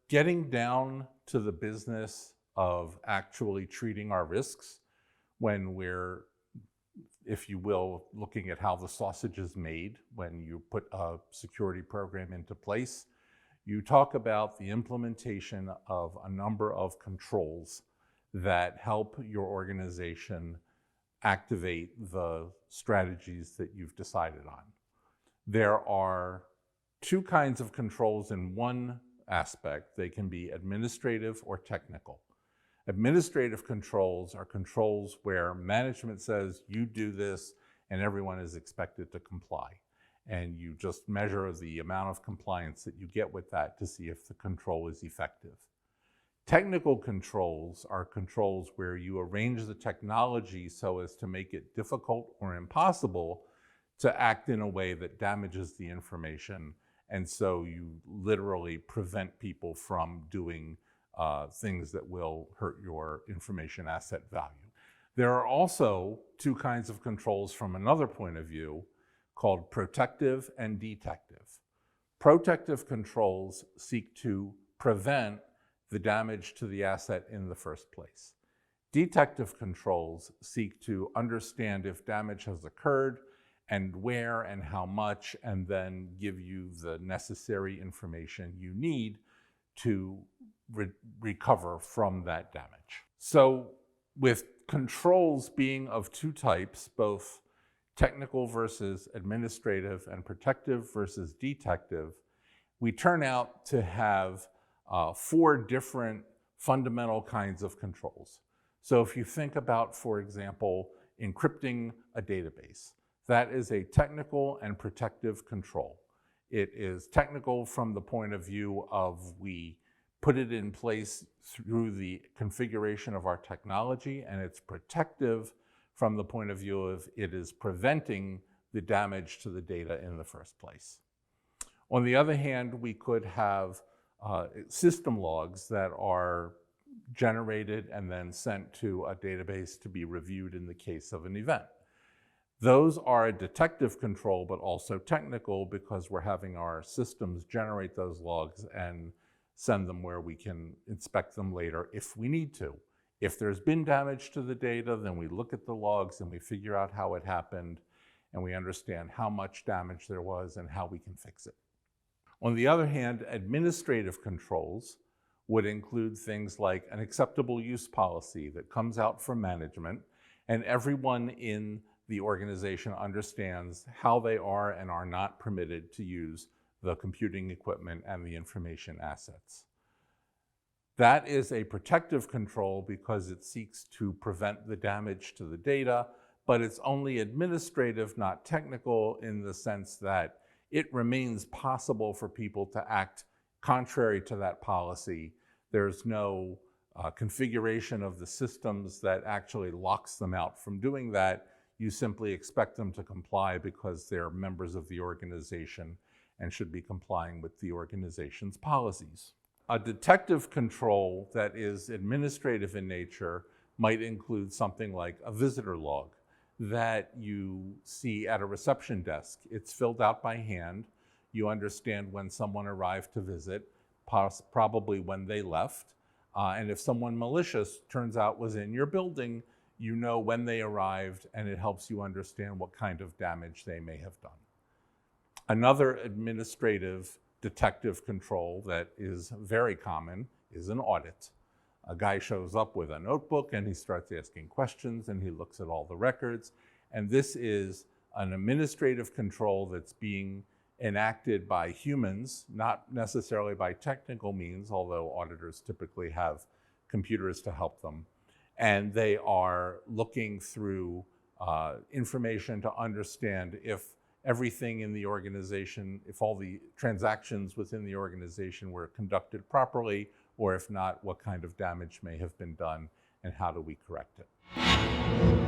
getting down to the business of actually treating our risks when we're, if you will, looking at how the sausage is made when you put a security program into place, you talk about the implementation of a number of controls that help your organization activate the strategies that you've decided on. There are two kinds of controls in one aspect. They can be administrative or technical. Administrative controls are controls where management says you do this and everyone is expected to comply. And you just measure the amount of compliance that you get with that to see if the control is effective. Technical controls are controls where you arrange the technology so as to make it difficult or impossible to act in a way that damages the information. And so you literally prevent people from doing things that will hurt your information asset value. There are also two kinds of controls from another point of view called protective and detective. Protective controls seek to prevent the damage to the asset in the first place. Detective controls seek to understand if damage has occurred and where and how much, and then give you the necessary information you need to recover from that damage. So with controls being of two types, both technical versus administrative and protective versus detective, we turn out to have four different fundamental kinds of controls. So if you think about, for example, encrypting a database, that is a technical and protective control. It is technical from the point of view of we put it in place through the configuration of our technology, and it's protective from the point of view of it is preventing the damage to the data in the first place. On the other hand, we could have system logs that are generated and then sent to a database to be reviewed in the case of an event. Those are a detective control, but also technical, because we're having our systems generate those logs and send them where we can inspect them later if we need to. If there's been damage to the data, then we look at the logs and we figure out how it happened, and we understand how much damage there was and how we can fix it. On the other hand, administrative controls would include things like an acceptable use policy that comes out from management, and everyone in the organization understands how they are and are not permitted to use the computing equipment and the information assets. That is a protective control because it seeks to prevent the damage to the data, but it's only administrative, not technical, in the sense that it remains possible for people to act contrary to that policy. There's no configuration of the systems that actually locks them out from doing that. You simply expect them to comply because they're members of the organization and should be complying with the organization's policies. A detective control that is administrative in nature might include something like a visitor log that you see at a reception desk. It's filled out by hand. You understand when someone arrived to visit, probably when they left. And if someone malicious turns out was in your building, you know when they arrived, and it helps you understand what kind of damage they may have done. Another administrative detective control that is very common is an audit. A guy shows up with a notebook and he starts asking questions and he looks at all the records. And this is an administrative control that's being enacted by humans, not necessarily by technical means, although auditors typically have computers to help them. And they are looking through information to understand if everything in the organization, if all the transactions within the organization were conducted properly, or if not, what kind of damage may have been done and how do we correct it.